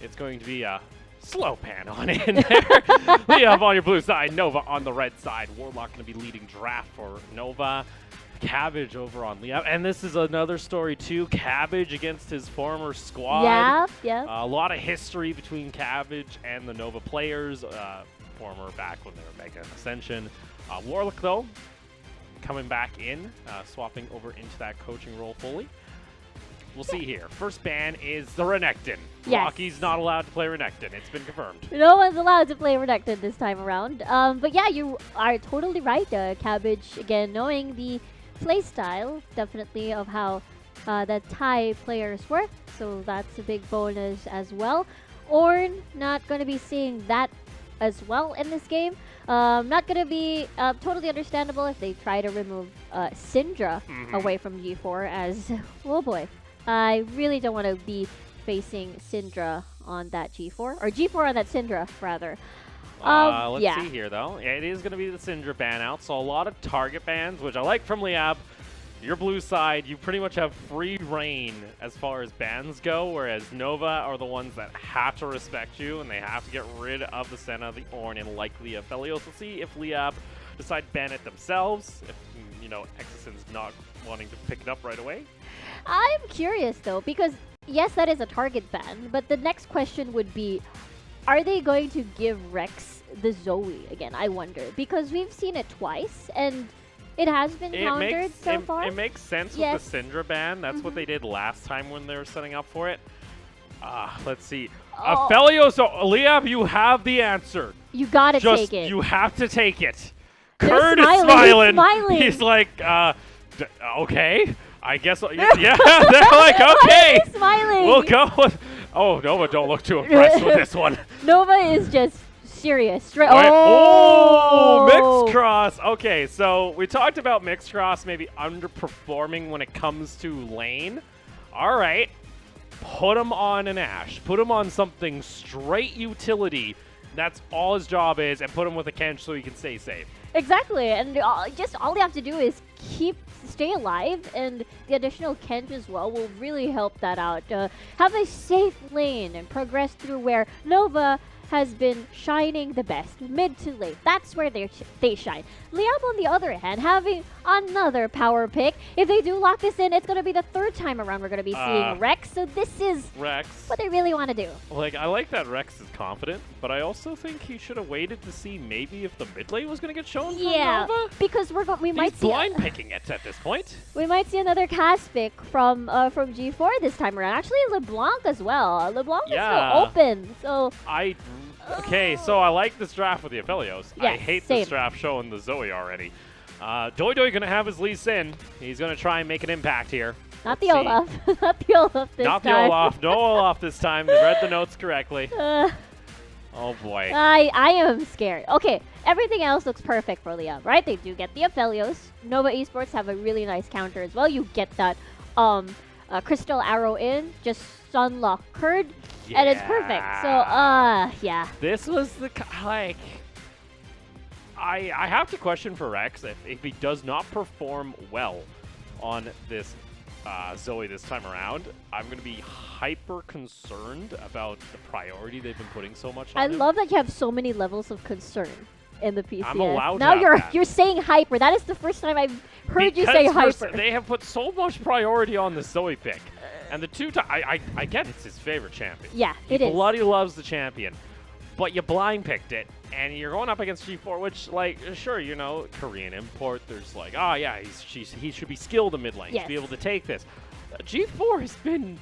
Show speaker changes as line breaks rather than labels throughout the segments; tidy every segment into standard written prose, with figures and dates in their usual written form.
It's going to be a slow pan on in there. Liyab on your blue side, Nova on the red side. Warlock going to be leading draft for Nova. Cabbage over on Liyab. And this is another story too. Cabbage against his former squad.
Yeah.
A lot of history between Cabbage and the Nova players. Former back when they were Mega Ascension. Warlock though, coming back in, swapping over into that coaching role fully. We'll see here. First ban is the Renekton.
Yes.
Rocky's not allowed to play Renekton. It's been confirmed.
No one's allowed to play Renekton this time around. But yeah, you are totally right. Cabbage, again, knowing the playstyle, definitely, of how the Thai players work. So that's a big bonus as well. Ornn, not going to be seeing that as well in this game. Not going to be totally understandable if they try to remove Syndra away from G4 as, oh boy. I really don't want to be facing Syndra on that G4, or G4 on that Syndra, rather.
Let's see here, though. It is going to be the Syndra ban out, so a lot of target bans, which I like from Liyab. Your blue side, you pretty much have free reign as far as bans go, whereas Nova are the ones that have to respect you, and they have to get rid of the Senna, the Ornn, and likely a Felios. We'll see if Liyab decide to ban it themselves, if, you know, Exison's not wanting to pick it up right away.
I'm curious, though, because, yes, that is a target ban, but the next question would be, are they going to give Rex the Zoe again? I wonder, because we've seen it twice, and it has been countered so far.
It makes sense with the Syndra ban. That's what they did last time when they were setting up for it. Let's see. Felios, Liyab, you have the answer.
You gotta take it.
You have to take it.
They're
Kurt is
smiling.
smiling. He's like, okay. I guess, yeah, they're like, okay.
Why are they smiling?
We'll go with, oh, Nova, don't look too impressed with this one.
Nova is just serious.
Mixed Cross. Okay, so we talked about Mixed Cross maybe underperforming when it comes to lane. All right, put him on an Ashe. Put him on something straight utility. That's all his job is, and put him with a Kench so he can stay safe.
Exactly, and just all you have to do is stay alive, and the additional Kench as well will really help that out. Have a safe lane and progress through where Nova has been shining the best, mid to late. That's where they shine. Liyab, on the other hand, having another power pick. If they do lock this in, it's going to be the third time around we're going to be seeing Rex. So this is
Rex.
What they really want to do.
Like, I like that Rex is confident, but I also think he should have waited to see maybe if the mid lane was going to get shown from Nova.
Because we might see
blind picking it at this point.
We might see another cast pick from G4 this time around. Actually, LeBlanc as well. LeBlanc is still open. So
okay, so I like this draft with the Aphelios.
Yes,
I hate this draft showing the Zoe already. Doi going to have his Lee Sin. He's going to try and make an impact here.
Not the Olaf. Not the Olaf this time.
Not the Olaf. No Olaf this time. They read the notes correctly. Oh boy.
I am scared. Okay, everything else looks perfect for Liyab, right? They do get the Aphelios. Nova Esports have a really nice counter as well. You get that Crystal Arrow in, just Sunlock Kurd, and it's perfect. So, yeah.
This was the, like, I have to question for Rex if he does not perform well on this Zoe this time around. I'm going to be hyper concerned about the priority they've been putting so much on him.
I love that you have so many levels of concern in the PCS.
I'm allowed
now
to
you're saying hyper. That is the first time I've heard you say hyper.
They have put so much priority on the Zoe pick. And the I get it's his favorite champion.
Yeah, it is.
He bloody loves the champion. But you blind picked it, and you're going up against G4, which, like, sure, you know, Korean import, there's like, oh yeah, he should be skilled in mid lane. He should be able to take this. G4 has been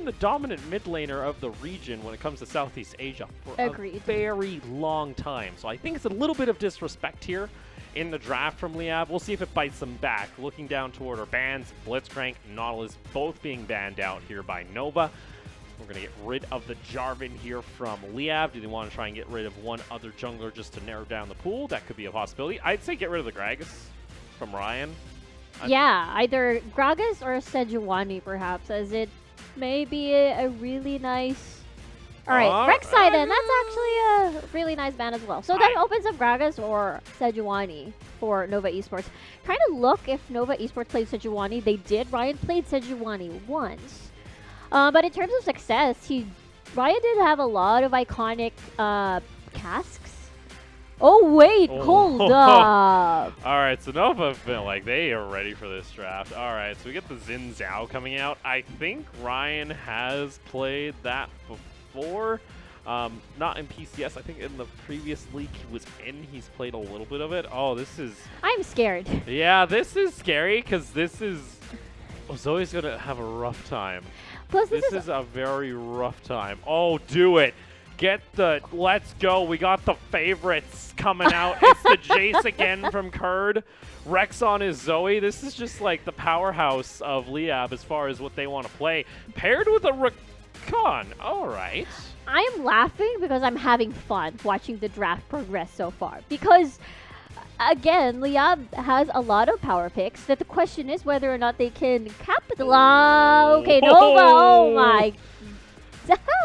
the dominant mid laner of the region when it comes to Southeast Asia for a very long time. So I think it's a little bit of disrespect here in the draft from Liyab. We'll see if it bites them back. Looking down toward our bans, Blitzcrank, Nautilus, both being banned out here by Nova. We're going to get rid of the Jarvan here from Liyab. Do they want to try and get rid of one other jungler just to narrow down the pool? That could be a possibility. I'd say get rid of the Gragas from Ryan.
Yeah, either Gragas or Sejuani, perhaps, as it may be a really nice... Alright, Rek'Sai then. That's actually a really nice ban as well. So that opens up Gragas or Sejuani for Nova Esports. Trying to look if Nova Esports played Sejuani. They did. Ryan played Sejuani once. But in terms of success, he Ryan did have a lot of iconic casks. Oh, wait, hold up.
All right, so Nova have been like, they are ready for this draft. All right, so we get the Xin Zhao coming out. I think Ryan has played that before. Not in PCS. I think in the previous league he was in, he's played a little bit of it. Oh, this is...
I'm scared.
Yeah, this is scary because this is... Zoe's going to have a rough time.
Plus,
this is a very rough time. Oh, do it. Get the... Let's go. We got the favorites coming out. It's the Jace again from Curd. Rex on his Zoe. This is just like the powerhouse of Liyab as far as what they want to play. Paired with a Rakan. All right.
I am laughing because I'm having fun watching the draft progress so far. Because, again, Liyab has a lot of power picks. That the question is whether or not they can capitalize. Okay, Nova. Oh my.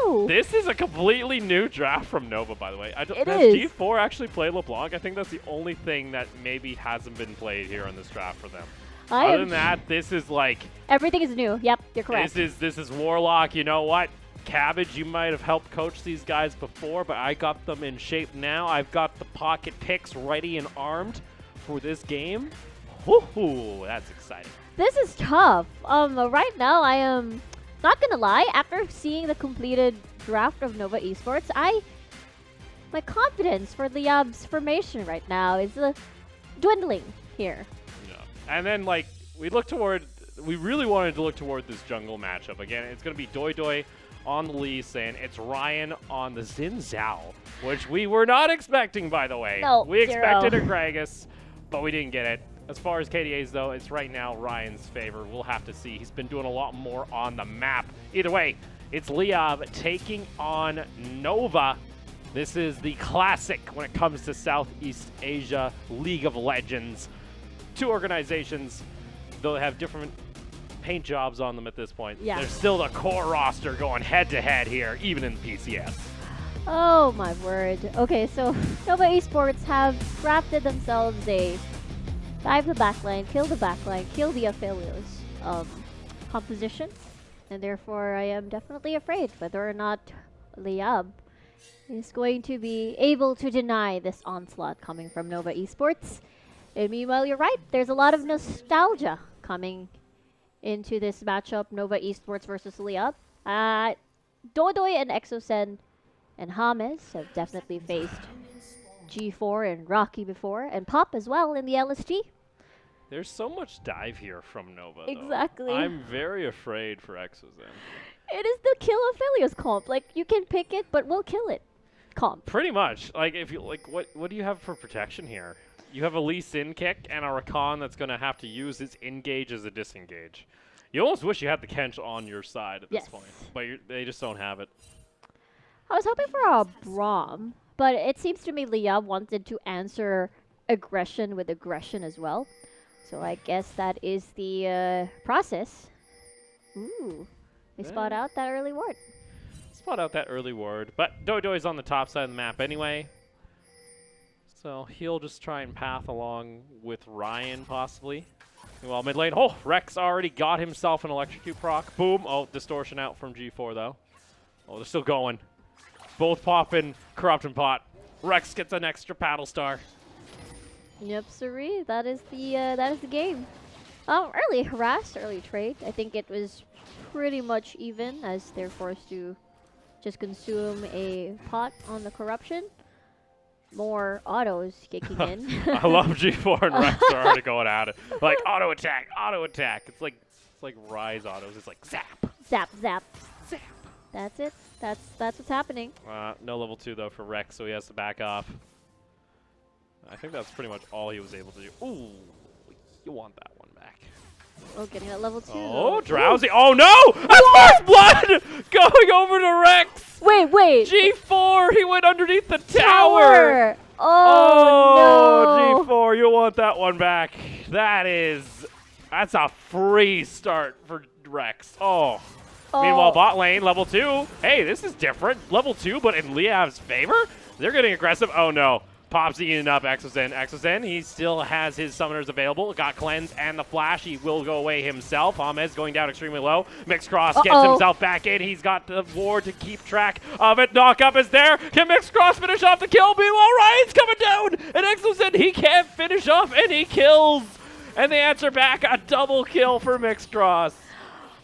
No.
This is a completely new draft from Nova, by the way. Does G4 actually play LeBlanc? I think that's the only thing that maybe hasn't been played here on this draft for them. Other than that, this is like...
Everything is new. Yep, you're correct.
This is Warlock. You know what? Cabbage, you might have helped coach these guys before, but I got them in shape now. I've got the pocket picks ready and armed for this game. Woohoo! That's exciting.
This is tough. Right now, I am... Not gonna lie, after seeing the completed draft of Nova Esports, my confidence for Liyab's formation right now is dwindling here.
Yeah. And then, like, we really wanted to look toward this jungle matchup. Again, it's gonna be Doi Doi on the Lee Sin. It's Ryan on the Xin Zhao, which we were not expecting, by the way.
No,
we expected a Gragas, but we didn't get it. As far as KDAs, though, it's right now Ryan's favor. We'll have to see. He's been doing a lot more on the map. Either way, it's Liyab taking on Nova. This is the classic when it comes to Southeast Asia League of Legends. Two organizations, they'll have different paint jobs on them at this point.
Yeah.
There's still the core roster going head-to-head here, even in PCS.
Oh, my word. Okay, so Nova Esports have drafted themselves a dive the backline, kill the backline, kill the Aphelios composition. And therefore, I am definitely afraid whether or not Liyab is going to be able to deny this onslaught coming from Nova Esports. And meanwhile, you're right. There's a lot of nostalgia coming into this matchup, Nova Esports versus Liyab. Dodoi and Exocen and James have definitely faced G4 and Rocky before, and Pop as well in the LSG.
There's so much dive here from Nova,
Exactly.
though. I'm very afraid for Exozen.
It is the kill Aphelios comp. Like, you can pick it, but we'll kill it comp.
Pretty much. Like, if you what do you have for protection here? You have a Lee Sin kick and a Rakan that's going to have to use his engage as a disengage. You almost wish you had the Kench on your side at this point, but they just don't have it.
I was hoping for a Braum, but it seems to me Liyab wanted to answer aggression with aggression as well. So I guess that is the process. Ooh, they spot out that early ward.
Spot out that early ward, but Dodoi's on the top side of the map anyway. So he'll just try and path along with Ryan possibly. Well, mid lane, oh, Rex already got himself an electrocute proc. Boom, oh, distortion out from G4 though. Oh, they're still going. Both popping Corruption Pot. Rex gets an extra paddle star.
Yep, siree. That is the game. Early harass, early trade. I think it was pretty much even as they're forced to just consume a pot on the corruption. More autos kicking in.
I love G4 and Rex are already going at it. Like auto attack, auto attack. It's like Rise autos. It's like zap.
Zap, zap.
Zap.
That's it. That's what's happening.
No level 2 though for Rex, so he has to back off. I think that's pretty much all he was able to do. Ooh, you want that one back.
Oh, getting at level 2.
Oh, Drowsy. Oh no! That's first blood going over to Rex.
Wait.
G4, he went underneath the tower.
Oh no.
G4, you want that one back. That's a free start for Rex. Oh. Meanwhile, bot lane, level 2. Hey, this is different. Level 2, but in Liyab's favor? They're getting aggressive. Oh, no. Pops eating up Exozen. Exozen, he still has his summoners available. Got Cleanse and the Flash. He will go away himself. Hamez going down extremely low. Mixed Cross gets himself back in. He's got the ward to keep track of it. Knock up is there. Can Mixed Cross finish off the kill? Meanwhile, Ryan's coming down. And Exozen, he can't finish off, and he kills. And they answer back a double kill for Mixed Cross.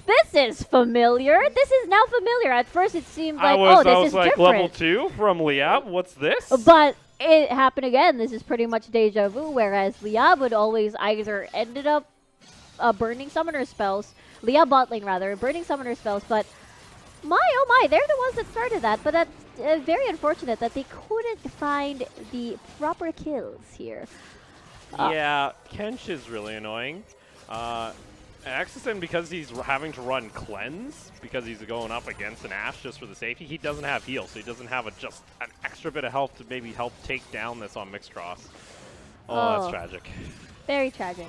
This is familiar. This is now familiar. At first, it seemed like, this is
like
different.
level 2 from Liyab. What's this?
But it happened again. This is pretty much deja vu, whereas Liyab would always either ended up burning summoner spells, Liyab bot lane rather, burning summoner spells, but my oh my, they're the ones that started that, but that's very unfortunate that they couldn't find the proper kills here.
Yeah, Kench is really annoying. Exozen, because he's having to run Cleanse, because he's going up against an Ashe just for the safety, he doesn't have heal, so he doesn't have just an extra bit of health to maybe help take down this on Mixed Cross. Oh, that's tragic.
Very tragic.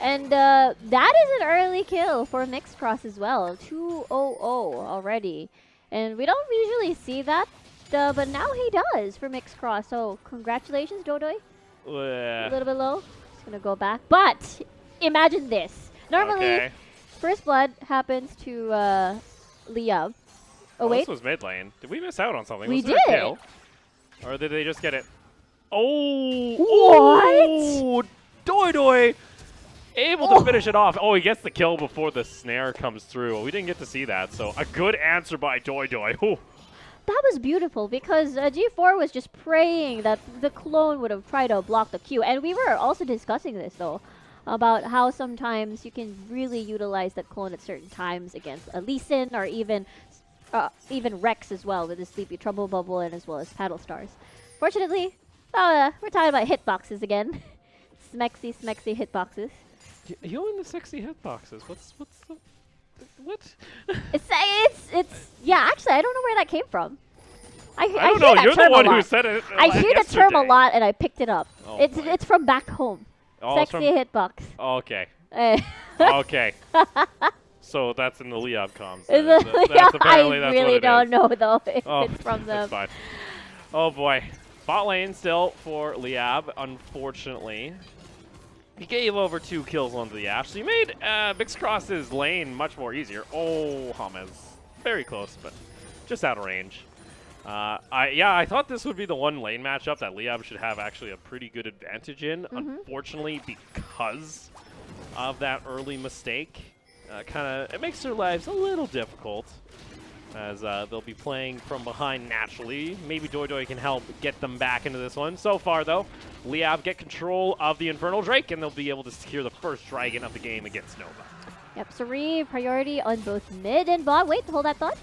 And that is an early kill for Mixed Cross as well. 2-0-0 already. And we don't usually see that, but now he does for Mixed Cross. So congratulations, Dodoy. A little bit low. Just going to go back. But imagine this. Normally, first blood happens to Liyab. Oh, wait.
This was mid lane. Did we miss out on something?
We
was
did.
A kill? Or did they just get it? Oh!
What?
Dodoy able to finish it off. Oh, he gets the kill before the snare comes through. Well, we didn't get to see that, so a good answer by Dodoy. Ooh.
That was beautiful because G4 was just praying that the clone would have tried to block the Q. And we were also discussing this, though, about how sometimes you can really utilize that clone at certain times against a Lee Sin or even Rex as well with his Sleepy Trouble Bubble and as well as Paddle Stars. Fortunately, we're talking about hitboxes again. Smexy hitboxes.
You and the sexy hitboxes. What's the... What?
It's yeah, actually, I don't know where that came from. I
don't know. You're the one who said it.
I hear the term a lot, and I picked it up.
Oh,
it's from back home. Sexy hitbox.
Okay.
Eh.
Okay. So that's in the Liyab comms.
That's
apparently
I really don't know though if
oh,
it's from them.
That's fine. Oh boy. Bot lane still for Liyab, unfortunately. He gave over 2 kills onto the Ashe, so he made Mixed Cross's lane much more easier. Oh, Hamez. Very close, but just out of range. I thought this would be the one lane matchup that Liyab should have actually a pretty good advantage in. Unfortunately, because of that early mistake, it makes their lives a little difficult, as they'll be playing from behind naturally. Maybe Dodoy can help get them back into this one. So far, though, Liyab get control of the Infernal Drake, and they'll be able to secure the first dragon of the game against Nova.
Yep, Sari, priority on both mid and bot. Wait, hold that thought.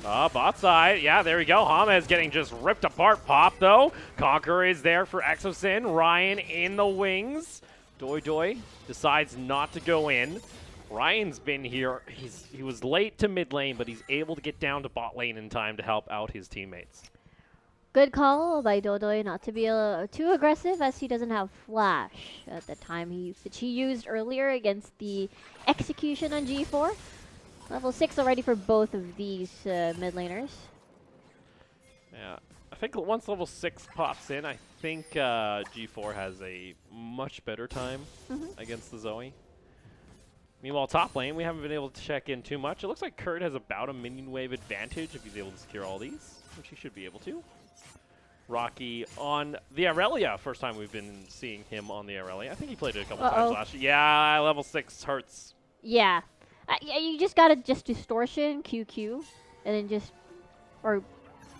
Bot side. Yeah, there we go. Hamez getting just ripped apart. Pop, though. Conqueror is there for Exozen. Ryan in the wings. Dodoy decides not to go in. Ryan's been here. He was late to mid lane, but he's able to get down to bot lane in time to help out his teammates.
Good call by Dodoy not to be too aggressive, as he doesn't have flash at the time which he used earlier against the execution on G4. Level 6 already for both of these mid laners.
Yeah, I think once level 6 pops in, I think G4 has a much better time against the Zoe. Meanwhile, top lane, we haven't been able to check in too much. It looks like Kurt has about a minion wave advantage if he's able to secure all these, which he should be able to. Rocky on the Aurelia. First time we've been seeing him on the Aurelia. I think he played it a couple times last year. Yeah, level 6 hurts.
Yeah. Yeah, you just gotta distortion, QQ, and then just, or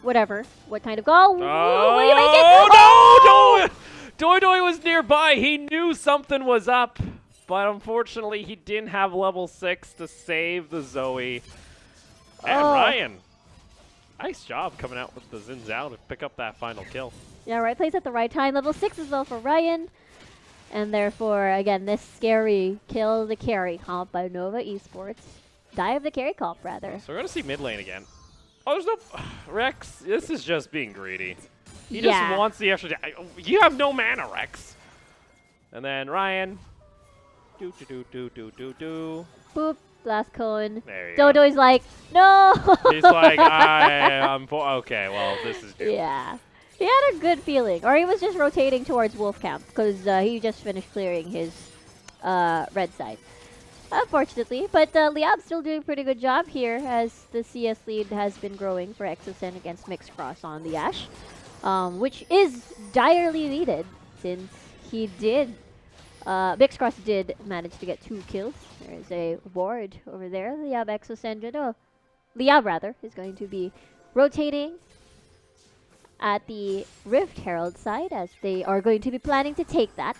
whatever. What kind of goal?
Oh,
will you make it?
No! Dodoy was nearby. He knew something was up. But unfortunately, he didn't have level 6 to save the Zoe. And Ryan, nice job coming out with the Xin Zhao to pick up that final kill.
Yeah, right place at the right time. Level 6 as well for Ryan. And therefore, again, this scary kill the carry comp by Nova Esports. Die of the carry comp, rather.
So we're going to see mid lane again. Oh, there's no... Rex, this is just being greedy. He just wants the extra... You have no mana, Rex. And then Ryan... Do.
Boop. Last cone.
There you
Dodoy's
go.
like, no!
He's like, I'm... Okay, well, this is...
Yeah. He had a good feeling. Or he was just rotating towards Wolf Camp because he just finished clearing his red side. Unfortunately, but Liyab's still doing a pretty good job here as the CS lead has been growing for Exosen against Mixed Cross on the Ashe, which is direly needed since he did, Mixed Cross did manage to get 2 kills. There's a ward over there. Liyab Exosen, Liyab rather, is going to be rotating at the Rift Herald side as they are going to be planning to take that.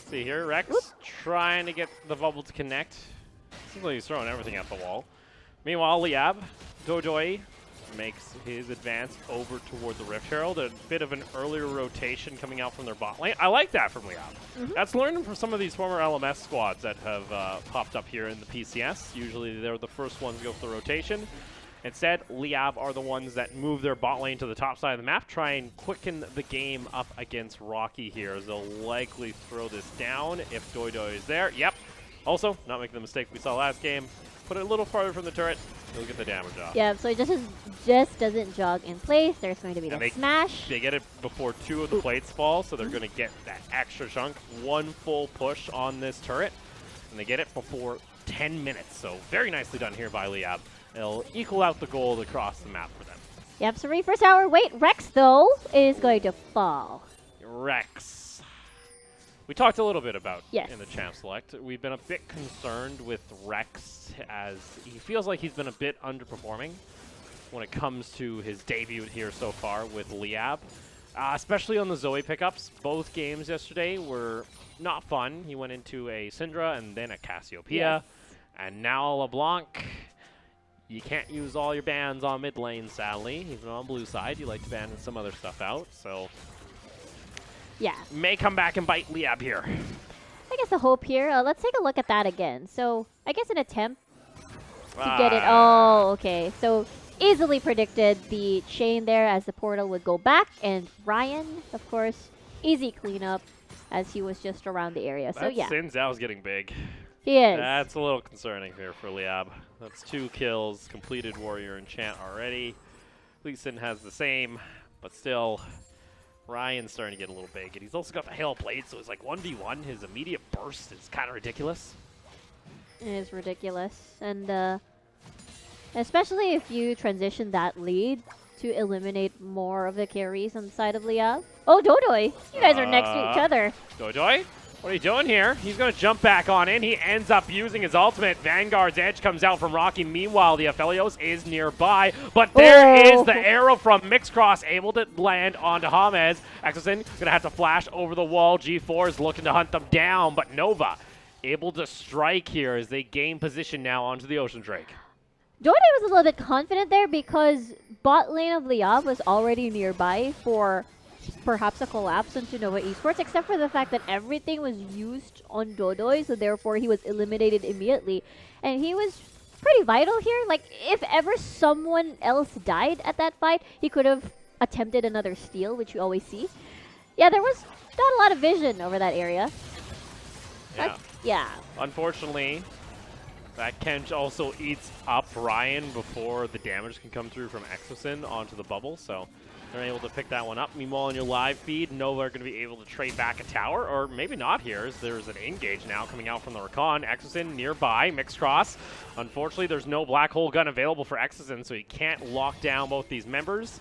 See here, Rex trying to get the bubble to connect. Seems like he's throwing everything at the wall. Meanwhile, Liyab, Dodoi makes his advance over toward the Rift Herald. A bit of an earlier rotation coming out from their bot lane. I like that from Liyab. That's learning from some of these former LMS squads that have popped up here in the PCS. Usually they're the first ones to go for the rotation. Instead, Liyab are the ones that move their bot lane to the top side of the map, try and quicken the game up against Rocky here, as they'll likely throw this down if Doidoi is there. Yep. Also, not making the mistake we saw last game. Put it a little farther from the turret, he'll get the damage off.
Yeah, so it just doesn't jog in place. There's going to be the smash.
They get it before 2 of the plates fall, so they're going to get that extra chunk. 1 full push on this turret, and they get it before 10 minutes. So very nicely done here by Liyab. It'll equal out the goal across the map for them.
Yep, so Reaper's Hour. Wait, Rex, though, is going to fall.
Rex. We talked a little bit about in the Champ Select. We've been a bit concerned with Rex as he feels like he's been a bit underperforming when it comes to his debut here so far with Liyab. Especially on the Zoe pickups. Both games yesterday were not fun. He went into a Syndra and then a Cassiopeia. And now LeBlanc. You can't use all your bans on mid lane, sadly. Even on blue side, you like to ban some other stuff out. So, may come back and bite Liyab here.
I guess the hope here. Let's take a look at that again. So, I guess an attempt to get it. Oh, okay. So, easily predicted the chain there as the portal would go back. And Ryan, of course, easy cleanup as he was just around the area. So, yeah.
Sin Zhao's getting big.
He is.
That's a little concerning here for Liyab. That's 2 kills, completed Warrior Enchant already. Lee Sin has the same, but still, Ryan's starting to get a little big. And he's also got the Hail Blade, so it's like 1v1. His immediate burst is kind of ridiculous.
It is ridiculous. And especially if you transition that lead to eliminate more of the carries on the side of Liyab. Oh, Dodoi! You guys are next to each other.
Dodoi? What are you doing here? He's going to jump back on in. He ends up using his ultimate. Vanguard's Edge comes out from Rocky. Meanwhile, the Aphelios is nearby. But there is the arrow from Mixed Cross, able to land onto James. Exosen going to have to flash over the wall. G4 is looking to hunt them down. But Nova able to strike here as they gain position now onto the Ocean Drake.
Dodoi was a little bit confident there because bot lane of Liyab was already nearby for perhaps a collapse into Nova Esports, except for the fact that everything was used on Dodoi, so therefore he was eliminated immediately. And he was pretty vital here. Like, if ever someone else died at that fight, he could have attempted another steal, which you always see. Yeah, there was not a lot of vision over that area.
Yeah. Unfortunately, that Kench also eats up Ryan before the damage can come through from Exosen onto the bubble, so they're able to pick that one up. Meanwhile, in your live feed, Nova are going to be able to trade back a tower, or maybe not here, as there's an engage now coming out from the Rakan. Exosen nearby, Mixed Cross. Unfortunately, there's no Black Hole gun available for Exosen, so he can't lock down both these members,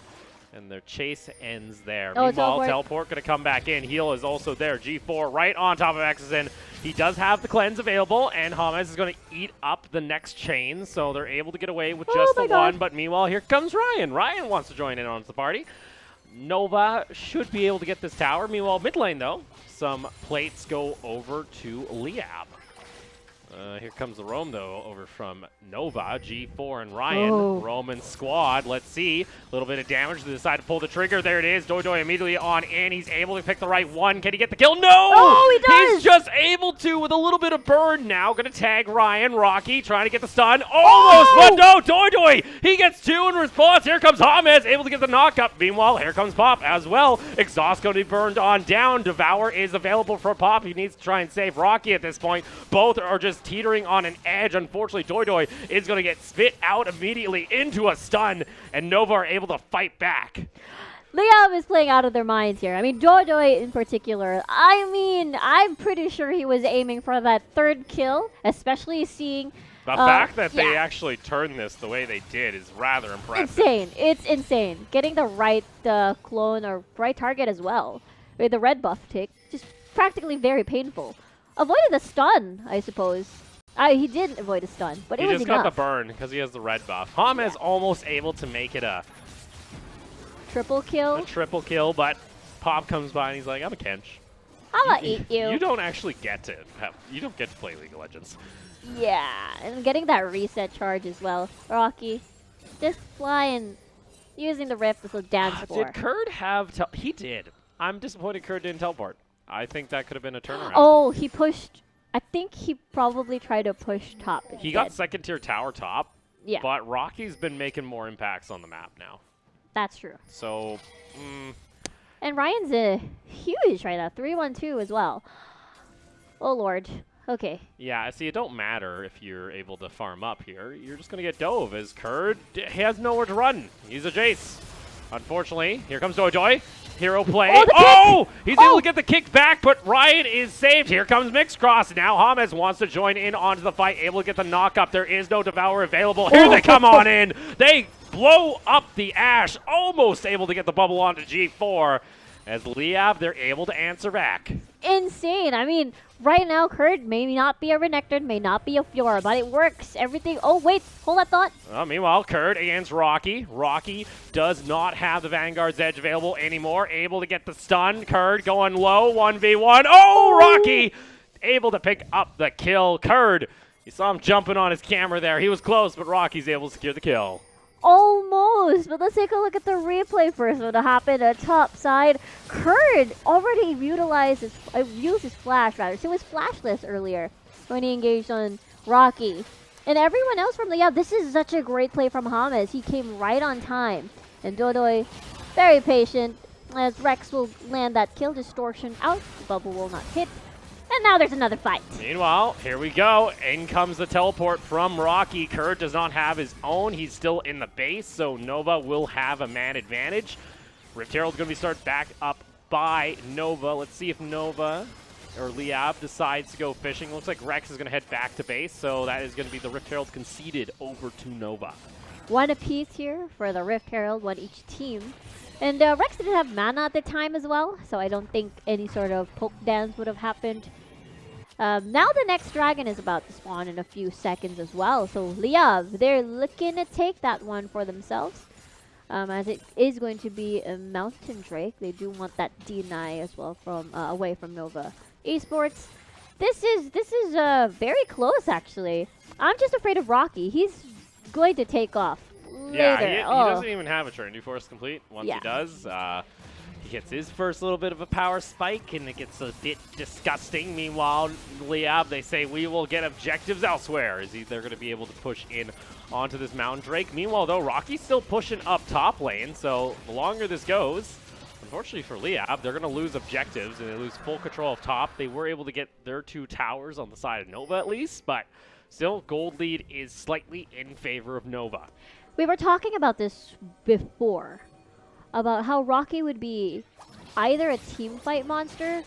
and their chase ends there. Meanwhile, Teleport going to come back in. Heal is also there. G4 right on top of Exosen. He does have the cleanse available, and James is going to eat up the next chain, so they're able to get away with just the one. But meanwhile, here comes Ryan. Ryan wants to join in on the party. Nova should be able to get this tower. Meanwhile, mid lane, though, some plates go over to Liyab. Here comes the roam, though, over from Nova, G4 and Ryan. Roman squad. Let's see. A little bit of damage. They decide to pull the trigger. There it is. Dodoi immediately on in. He's able to pick the right one. Can he get the kill? No!
Oh, he does!
He's just able to with a little bit of burn now. Going to tag Ryan. Rocky trying to get the stun. Almost, but no! Dodoi! He gets 2 in response. Here comes James, able to get the knock-up. Meanwhile, here comes Pop as well. Exhaust going to be burned on down. Devour is available for Pop. He needs to try and save Rocky at this point. Both are just teetering on an edge. Unfortunately, Doidoi is going to get spit out immediately into a stun, and Nova are able to fight back.
Liyab is playing out of their minds here. I mean, Doidoi in particular, I mean, I'm pretty sure he was aiming for that third kill, especially seeing...
The fact that they actually turned this the way they did is rather impressive.
Insane. It's insane. Getting the right clone or right target as well with the red buff tick, just practically very painful. Avoided the stun, I suppose. He did avoid a stun, but it was enough.
He just got the burn because he has the red buff. James almost able to make it a...
triple kill?
A triple kill, but Pop comes by and he's like, I'm a Kench.
I'm gonna eat you.
You don't actually get to you don't get to play League of Legends.
Yeah, and getting that reset charge as well. Rocky, just flying, using the Rift as a dance floor.
Did Kurd have... He did. I'm disappointed Kurd didn't teleport. I think that could have been a turnaround.
Oh, he pushed... I think he probably tried to push top instead.
He got second tier tower top.
Yeah.
But Rocky's been making more impacts on the map now.
That's true.
So...
And Ryan's huge right now. 3-1-2 as well. Oh, Lord. Okay.
Yeah, see, it don't matter if you're able to farm up here. You're just going to get dove as Kurd has nowhere to run. He's a Jace. Unfortunately, here comes Doidoi. Hero play. Oh! He's able to get the kick back, but Ryan is saved. Here comes Mixed Cross. Now James wants to join in onto the fight, able to get the knock up. There is no Devour available. Here they come on in. They blow up the Ashe. Almost able to get the bubble onto G4. As Liyab, they're able to answer back.
Insane. I mean, right now, Kurd may not be a Renekton, may not be a Fiora, but it works. Everything. Oh, wait. Hold that thought.
Meanwhile, Kurd against Rocky. Rocky does not have the Vanguard's Edge available anymore. Able to get the stun. Kurd going low. 1v1. Oh, Rocky able to pick up the kill. Kurd, you saw him jumping on his camera there. He was close, but Rocky's able to secure the kill.
Almost, but let's take a look at the replay first. What happened top side? Kurd already used his flash rather. So he was flashless earlier when he engaged on Rocky. And everyone else from Liyab, this is such a great play from James. He came right on time. And Doidoi, very patient, as Rex will land that kill distortion out. The bubble will not hit. And now there's another fight.
Meanwhile, here we go. In comes the teleport from Rocky. Kurd does not have his own. He's still in the base, so Nova will have a man advantage. Rift Herald's going to be started back up by Nova. Let's see if Nova or Liyab decides to go fishing. Looks like Rex is going to head back to base, so that is going to be the Rift Herald conceded over to Nova.
One apiece here for the Rift Herald, one each team. And Rex didn't have mana at the time as well, so I don't think any sort of poke dance would have happened. Now the next dragon is about to spawn in a few seconds as well. So Liyab, they're looking to take that one for themselves. As it is going to be a Mountain Drake. They do want that deny as well from away from Nova Esports. This is very close actually. I'm just afraid of Rocky. He's going to take off.
Yeah, he doesn't even have a Trinity Force complete. Once he does, he gets his first little bit of a power spike, and it gets a bit disgusting. Meanwhile, Liyab, they say, we will get objectives elsewhere. They're going to be able to push in onto this Mountain Drake. Meanwhile, though, Rocky's still pushing up top lane, so the longer this goes, unfortunately for Liyab, they're going to lose objectives, and they lose full control of top. They were able to get their 2 towers on the side of Nova at least, but still, gold lead is slightly in favor of Nova.
We were talking about this before, about how Rocky would be either a team fight monster.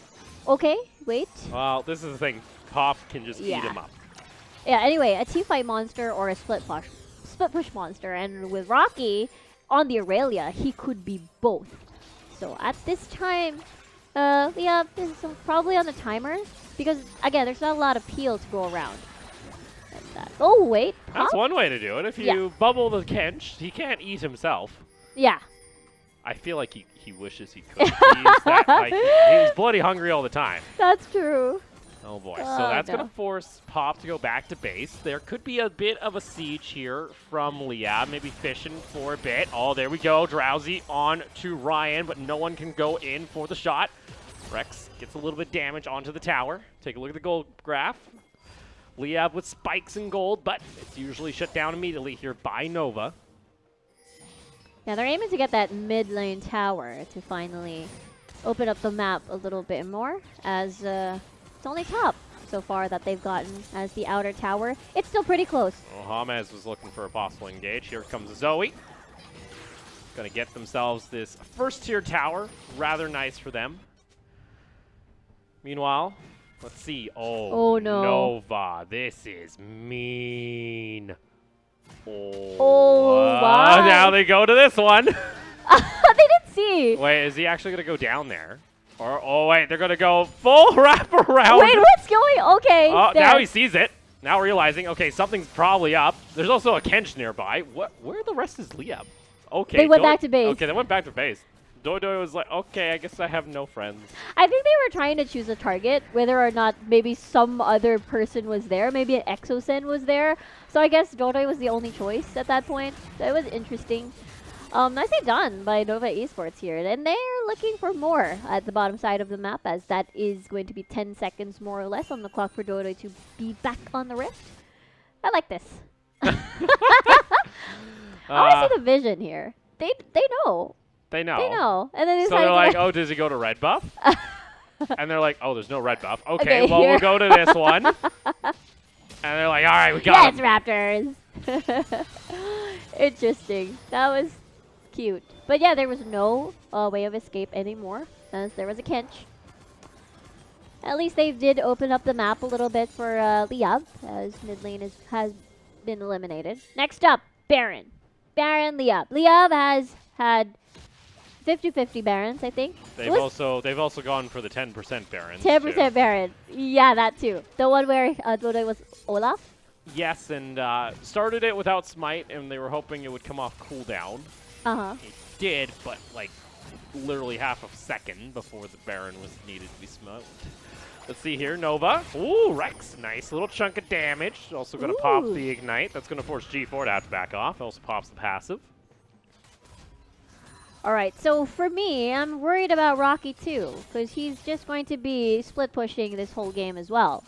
Okay, wait.
Well, this is the thing. Pop can just eat him up.
Yeah, anyway, a team fight monster or a split push monster. And with Rocky on the Aurelia, he could be both. So at this time, yeah, this is probably on the timer. Because, again, there's not a lot of peel to go around. Oh, wait.
That's one way to do it. If you bubble the Kench, he can't eat himself.
Yeah.
I feel like he wishes he could. He's bloody hungry all the time.
That's true.
Oh, boy. So that's going to force Pop to go back to base. There could be a bit of a siege here from Liyab, maybe fishing for a bit. Oh, there we go. Drowsy on to Ryan, but no one can go in for the shot. Rex gets a little bit damage onto the tower. Take a look at the gold graph. Liyab with spikes and gold, but it's usually shut down immediately here by Nova.
Yeah, they're aiming to get that mid lane tower to finally open up the map a little bit more, as it's only top. so far that they've gotten as the outer tower. It's still pretty close.
Well, James was looking for a possible engage. Here comes Zoe. Gonna get themselves this first tier tower. Rather nice for them. Meanwhile, let's see. Oh
no.
Nova. This is mean.
Wow.
Now they go to this one.
They didn't see.
Wait, is he actually gonna go down there? Or wait, they're gonna go full wraparound.
Wait, what's going? Okay.
Oh, now he sees it. Now realizing, okay, something's probably up. There's also a Kench nearby. Where the rest is Liyab? Okay.
They went back to base.
Okay, they went back to base. Doidoi was like, okay, I guess I have no friends.
I think they were trying to choose a target, whether or not maybe some other person was there. Maybe an Exosen was there. So I guess Doidoi was the only choice at that point. So it was interesting. Nicely done by Nova Esports here. And they're looking for more at the bottom side of the map, as that is going to be 10 seconds more or less on the clock for Doidoi to be back on the Rift. I like this. I want to see the vision here. They know.
They know.
They know. And then
so they're like, oh, does he go to red buff? And they're like, oh, there's no red buff. Okay, well, we'll go to this one. And they're like, all right, we got him.
Raptors. Interesting. That was cute. But yeah, there was no way of escape anymore, as there was a Kench. At least they did open up the map a little bit for Liyab, as mid lane has been eliminated. Next up, Baron. Baron, Liyab. Liyab has had 50-50 Barons, I think.
They've also gone for the 10% Barons.
10% Baron. Yeah, that too. The one where Doidoi was Olaf?
Yes, and started it without Smite, and they were hoping it would come off cooldown. It did, but like literally half a second before the Baron was needed to be smoked. Let's see here, Nova. Ooh, Rex, nice little chunk of damage. Also going to pop the Ignite. That's going to force G4 to have to back off. Also pops the passive.
All right, so for me, I'm worried about Rocky too, because he's just going to be split pushing this whole game as well.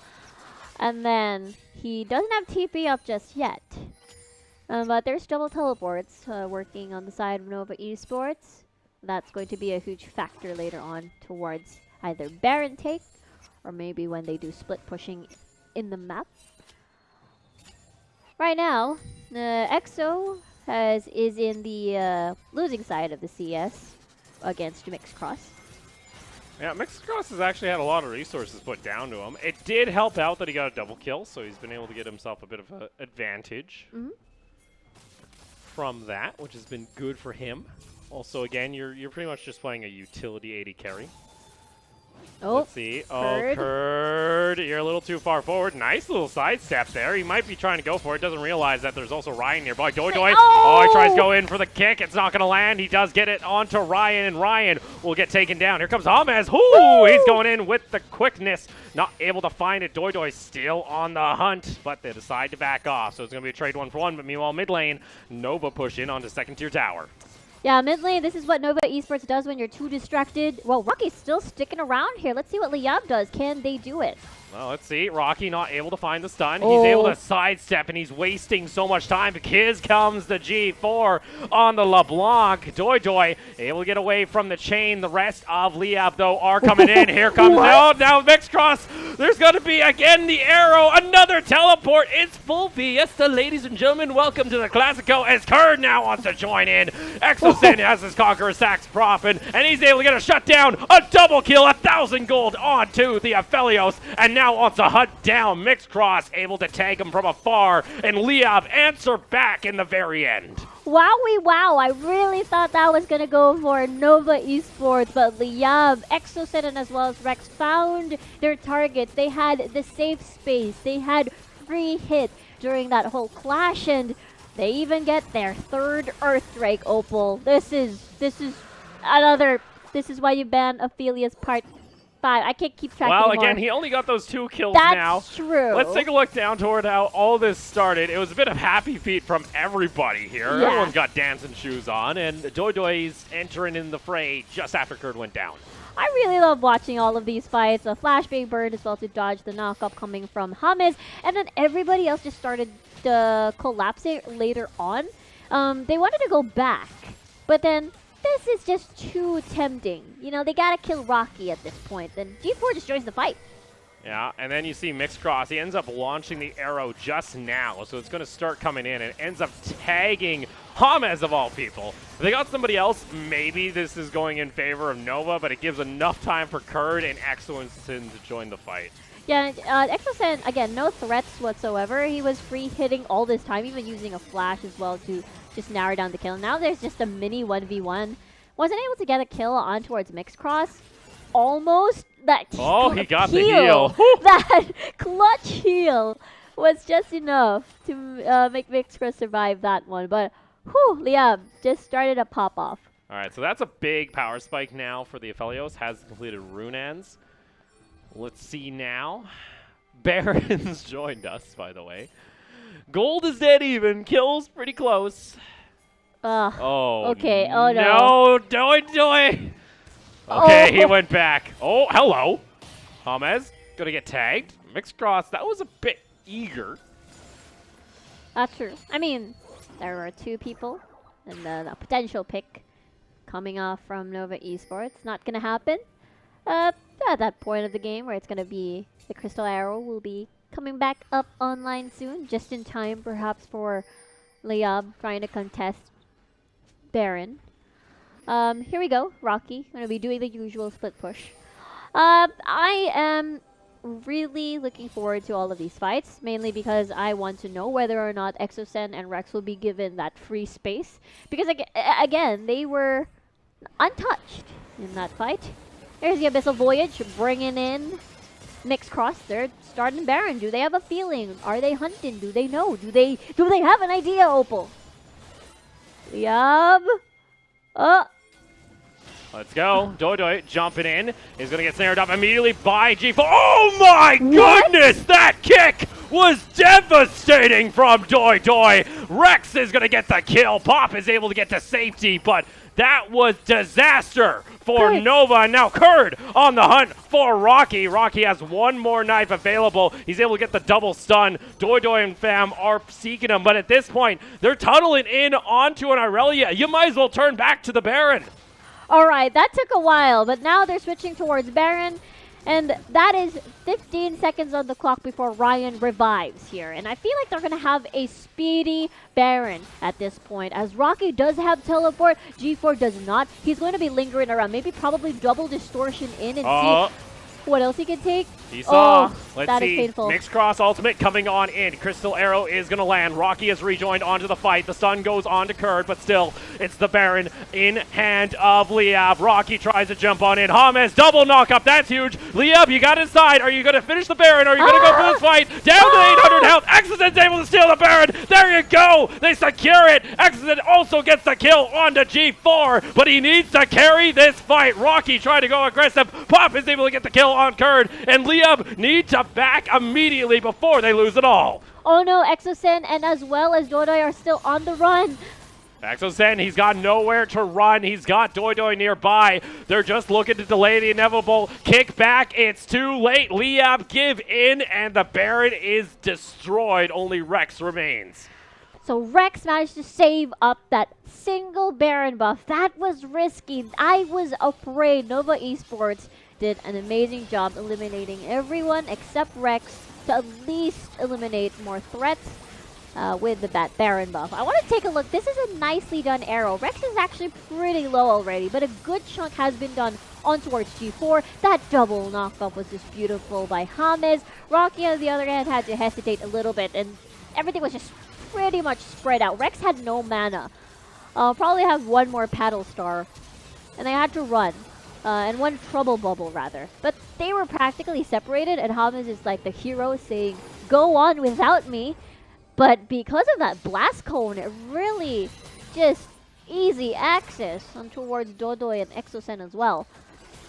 And then he doesn't have TP up just yet. But there's double teleports working on the side of Nova Esports. That's going to be a huge factor later on towards either Baron take, or maybe when they do split pushing in the map. Right now, EXO is in the losing side of the CS against Mixed Cross.
Yeah, Mixed Cross has actually had a lot of resources put down to him. It did help out that he got a double kill, so he's been able to get himself a bit of an advantage from that, which has been good for him. Also, again, you're pretty much just playing a utility 80 carry.
Oh,
let's see. Oh, Curd, you're a little too far forward. Nice little sidestep there. He might be trying to go for it. Doesn't realize that there's also Ryan nearby. Doidoi. Oh, he tries to go in for the kick. It's not going to land. He does get it onto Ryan, and Ryan will get taken down. Here comes James. Ooh, he's going in with the quickness. Not able to find it. Doidoi still on the hunt, but they decide to back off. So it's going to be a trade 1-for-1. But meanwhile, mid lane, Nova push in onto second tier tower.
Yeah, mid lane, this is what Nova Esports does when you're too distracted. Well, Rocky's still sticking around here. Let's see what Liyab does. Can they do it?
Well, let's see. Rocky not able to find the stun. He's able to sidestep, and he's wasting so much time. Here comes the G4 on the LeBlanc. Doidoi able to get away from the chain. The rest of Liyab, though, are coming in. Here comes now Mixed Cross. There's going to be, again, the arrow. Another teleport. It's full fiesta, ladies and gentlemen. Welcome to the Classico, as Curd now wants to join in. Exosen has his Conqueror Sax Profit, and he's able to get a shutdown, a double kill, 1,000 gold onto the Aphelios, and now wants to hunt down Mixed Cross, able to tag him from afar, and Liyab answer back in the very end.
Wowie wow, I really thought that was going to go for Nova Esports, but Liyab, Exosen, and as well as Rex found their targets. They had the safe space. They had free hit during that whole clash, and they even get their third Earthstrike, Opal. This is another, this is why you ban Aphelios Part 5. I can't keep track anymore.
Well, again, he only got those 2 kills now.
That's true.
Let's take a look down toward how all this started. It was a bit of happy feet from everybody here.
Yeah.
Everyone's got dancing shoes on, and Doidoi's entering in the fray just after Curd went down.
I really love watching all of these fights. A flashbang bird as well to dodge the knockup coming from James, and then everybody else just started collapsing later on. They wanted to go back, but then this is just too tempting. You know, they gotta kill Rocky at this point. Then G4 just joins the fight.
Yeah, and then you see Mixed Cross. He ends up launching the arrow just now, so it's going to start coming in and ends up tagging James of all people. If they got somebody else, maybe this is going in favor of Nova, but it gives enough time for Kurd and Exosen to join the fight.
Yeah, Exosen, again, no threats whatsoever. He was free hitting all this time, even using a flash as well to just narrow down the kill. Now there's just a mini 1v1. Wasn't able to get a kill on towards Mixed Cross. Almost. That
he got the heal.
That clutch heal was just enough to make Mixed Cross survive that one. But, whew, Liyab just started a pop-off.
All right, so that's a big power spike now for the Aphelios. Has completed Runans. Let's see now. Baron's joined us, by the way. Gold is dead even. Kills pretty close. Oh,
okay. Oh,
no. Doi. Okay, he went back. Oh, hello. James gonna get tagged. Mixed Cross, that was a bit eager.
That's true. I mean, there were 2 people, and the potential pick coming off from Nova Esports. Not gonna happen. At that point of the game where it's gonna be the Crystal Arrow will be coming back up online soon, just in time perhaps for Liyab trying to contest Baron. Here we go, Rocky. Gonna be doing the usual split push. I am really looking forward to all of these fights, mainly because I want to know whether or not Exosen and Rex will be given that free space. Because again, they were untouched in that fight. There's the Abyssal Voyage bringing in Mixed Cross. They're starting Baron. Do they have a feeling? Are they hunting? Do they know? Do they have an idea, Opal? Liyab.
Let's go. Doi jumping in. He's going to get snared up immediately by G4. Oh my goodness! That kick was devastating from Doi. Rex is going to get the kill. Pop is able to get to safety, but that was disaster for Nova. And now Kurd on the hunt for Rocky. Rocky has one more knife available. He's able to get the double stun. Doi and fam are seeking him, but at this point, they're tunneling in onto an Irelia. You might as well turn back to the Baron.
All right, that took a while, but now they're switching towards Baron, and that is 15 seconds on the clock before Ryan revives here. And I feel like they're going to have a speedy Baron at this point, as Rocky does have teleport, G4 does not. He's going to be lingering around, maybe probably double distortion in and see what else he can take.
He saw.
That
Let's
is
see.
painful.
Mixed Cross ultimate coming on in. Crystal Arrow is going to land. Rocky has rejoined onto the fight. The stun goes on to Kurd, but still, it's the Baron in hand of Liyab. Rocky tries to jump on in. James, double knock up. That's huge. Liyab, you got to decide. Are you going to finish the Baron? Or are you going to go for this fight? Down to 800 health. Exosen's able to steal the Baron. There you go. They secure it. Exosen also gets the kill onto G4, but he needs to carry this fight. Rocky trying to go aggressive. Pop is able to get the kill on Kurd, and Liyab need to back immediately before they lose it all.
Oh no, Exosen and as well as Doi are still on the run.
Exosen, he's got nowhere to run. He's got Doi nearby. They're just looking to delay the inevitable kick back. It's too late. Liyab give in, and the Baron is destroyed. Only Rex remains.
So Rex managed to save up that single Baron buff. That was risky. I was afraid. Nova Esports did an amazing job eliminating everyone except Rex to at least eliminate more threats with that Baron buff. I want to take a look. This is a nicely done arrow. Rex is actually pretty low already, but a good chunk has been done on towards G4. That double knockoff was just beautiful by James. Rocky, on the other hand, had to hesitate a little bit, and everything was just pretty much spread out. Rex had no mana. Probably have one more paddle star, and they had to run. And one trouble bubble, rather. But they were practically separated, and James is like the hero saying, go on without me. But because of that blast cone, it really just easy access on towards Doi and Exosen as well.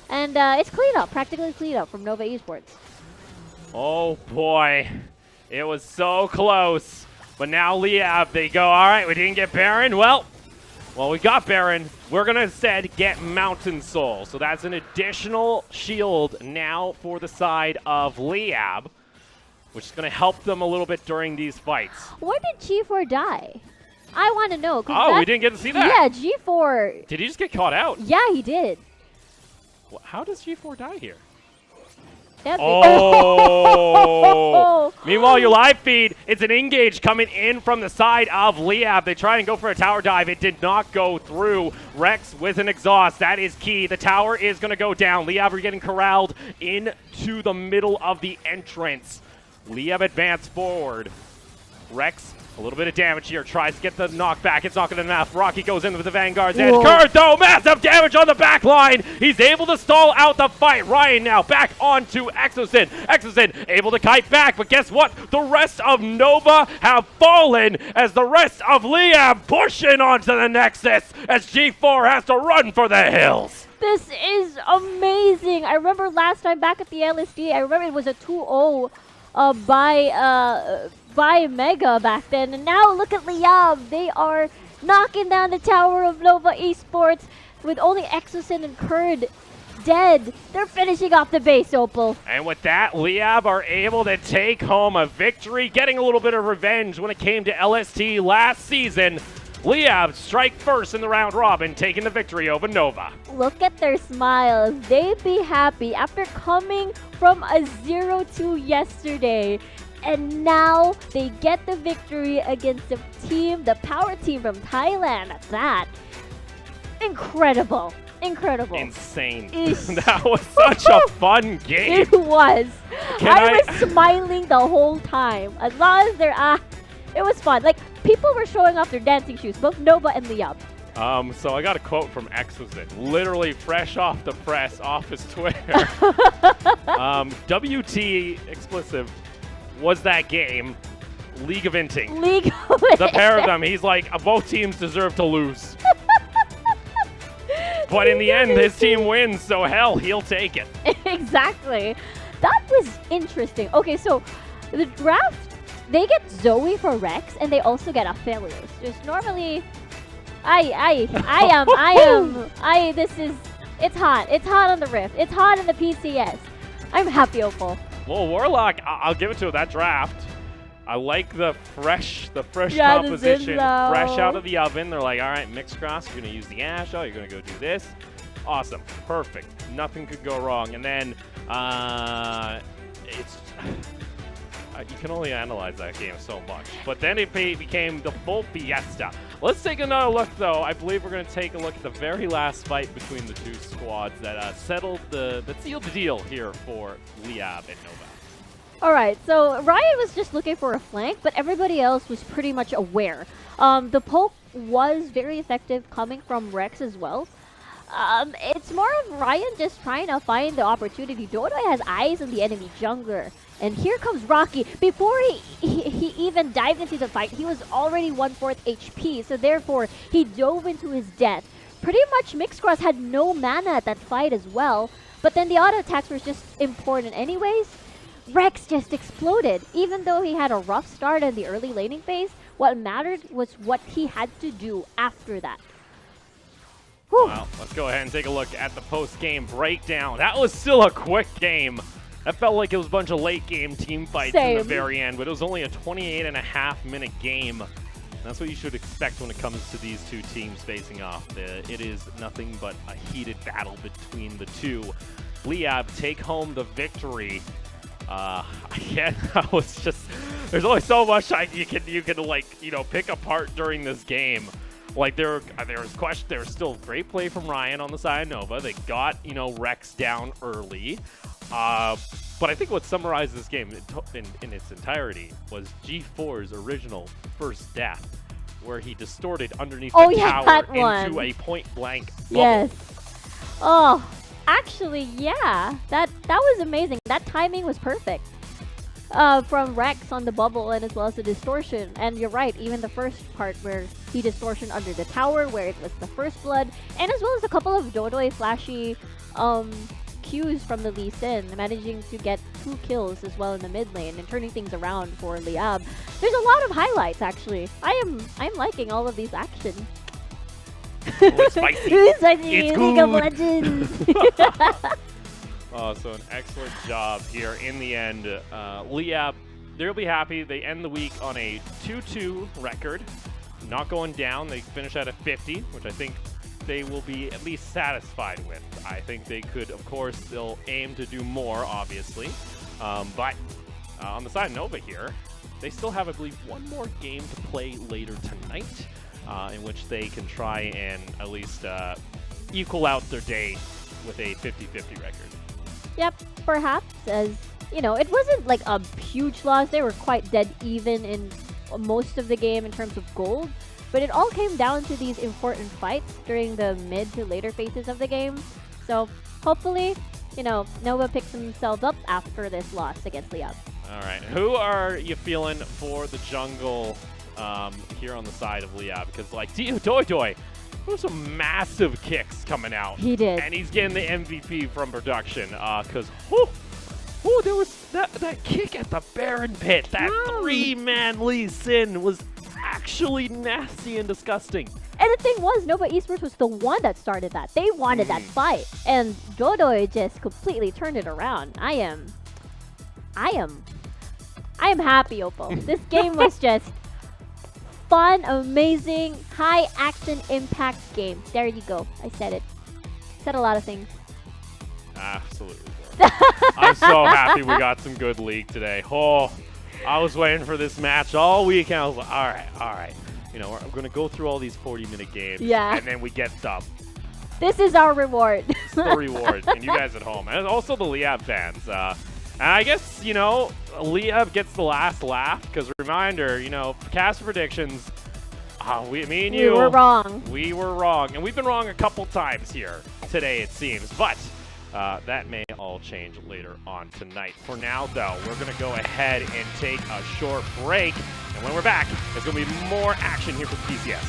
And it's clean up, practically clean up from Nova Esports.
Oh boy, it was so close. But now Liyab, they go, all right, we didn't get Baron. Well, we got Baron. We're going to instead get Mountain Soul. So that's an additional shield now for the side of Liyab, which is going to help them a little bit during these fights.
Why did G4 die? I want to know.
Oh, we didn't get to see that.
Yeah, G4.
Did he just get caught out?
Yeah, he did.
How does G4 die here? Oh! Meanwhile, your live feed, it's an engage coming in from the side of Liyab. They try and go for a tower dive. It did not go through. Rex with an exhaust. That is key. The tower is going to go down. Liyab are getting corralled into the middle of the entrance. Liyab advance forward. Rex, a little bit of damage here. Tries to get the knockback. It's not going to enough. Rocky goes in with the Vanguard's edge. Kurd, though, massive damage on the back line. He's able to stall out the fight. Ryan now back onto Exosin. Exosin able to kite back, but guess what? The rest of Nova have fallen as the rest of Liyab pushing onto the Nexus as G4 has to run for the hills.
This is amazing. I remember last time back at the LSD, I remember it was a 2-0 by Mega back then, and now look at Liyab. They are knocking down the tower of Nova Esports with only Exosin and Kurd dead. They're finishing off the base, Opal.
And with that, Liyab are able to take home a victory, getting a little bit of revenge when it came to LST last season. Liyab strike first in the round robin, taking the victory over Nova.
Look at their smiles. They'd be happy after coming from a 0-2 yesterday. And now they get the victory against the team, the power team from Thailand at that. Incredible. Incredible.
Insane. That was such a fun game.
It was. I was smiling the whole time. As long as they're it was fun. Like, people were showing off their dancing shoes, both Nova and Liyab.
So I got a quote from Exosin, literally fresh off the press, off his Twitter. WT explicit was that game. League of Inting.
League of Inting.
The pair of them, he's like, both teams deserve to lose. But in the end, his team wins, so hell, he'll take it.
Exactly. That was interesting. Okay, so the draft, they get Zoe for Rex, and they also get Aphelios. Just normally, it's hot. It's hot on the Rift. It's hot in the PCS. I'm happy, Opal.
Well, Warlock, I'll give it to that draft. I like the fresh composition, fresh out of the oven. They're like, all right, mixed cross, you're going to use the Ash. Oh, you're going to go do this. Awesome. Perfect. Nothing could go wrong. And then it's you can only analyze that game so much. But then it became the full fiesta. Let's take another look, though. I believe we're going to take a look at the very last fight between the two squads that sealed the deal here for Liyab and Nova.
All right, so Ryan was just looking for a flank, but everybody else was pretty much aware. The poke was very effective coming from Rex as well. It's more of Ryan just trying to find the opportunity. Dodo has eyes on the enemy jungler. And here comes Rocky. Before he even dived into the fight, he was already 1/4 HP. So therefore, he dove into his death. Pretty much Mixcross had no mana at that fight as well. But then the auto attacks were just important anyways. Rex just exploded. Even though he had a rough start in the early laning phase, what mattered was what he had to do after that.
Well, let's go ahead and take a look at the post-game breakdown. That was still a quick game. That felt like it was a bunch of late-game team fights in the very end, but it was only a 28.5-minute game. That's what you should expect when it comes to these two teams facing off. It is nothing but a heated battle between the two. Liyab take home the victory. Again, I was just, there's only so much you can like, pick apart during this game. Like there was still great play from Ryan on the side of Nova. They got, Rex down early. But I think what summarized this game in its entirety was G4's original first death, where he distorted underneath the tower into a point-blank bubble.
Yes. Oh, actually, yeah. That was amazing. That timing was perfect. From Rex on the bubble and as well as the distortion. And you're right, even the first part where he distortion under the tower, where it was the first blood, and as well as a couple of Dodoi flashy Qs from the Lee Sin, managing to get 2 kills as well in the mid lane and turning things around for Liyab. There's a lot of highlights actually. I'm liking all of these actions.
Oh, it's spicy.
It's spicy.
It's
League of Legends.
Oh, so an excellent job here in the end. Liyab, they'll be happy. They end the week on a 2-2 record. Not going down. They finish at a 50, which I think they will be at least satisfied with. I think they could, of course, still aim to do more, obviously. But on the side of Nova here, they still have, I believe, one more game to play later tonight, in which they can try and at least equal out their day with a 50-50 record.
Yep, perhaps, as, you know, it wasn't like a huge loss. They were quite dead even in most of the game in terms of gold, but it all came down to these important fights during the mid to later phases of the game. So hopefully, you know, Nova picks themselves up after this loss against Liyab.
All right, who are you feeling for the jungle here on the side of Liyab? Because like Toy, there were some massive kicks coming out.
He did.
And he's getting the MVP from production because there was that kick at the Baron Pit. That three-man Lee Sin was actually nasty and disgusting.
And the thing was, Nova Esports was the one that started that. They wanted that fight. And Godoy just completely turned it around. I am happy, Oppo. This game was just fun, amazing, high action impact game. There you go. I said it. Said a lot of things.
Absolutely. I'm so happy we got some good League today. Oh, I was waiting for this match all week, and I was like, all right. You know, we're going to go through all these 40-minute games, and then we get stuff.
This is our reward.
It's the reward, and you guys at home, and also the Liyab fans. And I guess, you know, Liyab gets the last laugh, because reminder, you know, cast predictions, me and you.
We were wrong.
We were wrong, and we've been wrong a couple times here today, it seems. But that may all change later on tonight. For now, though, we're going to go ahead and take a short break. And when we're back, there's going to be more action here for PCS.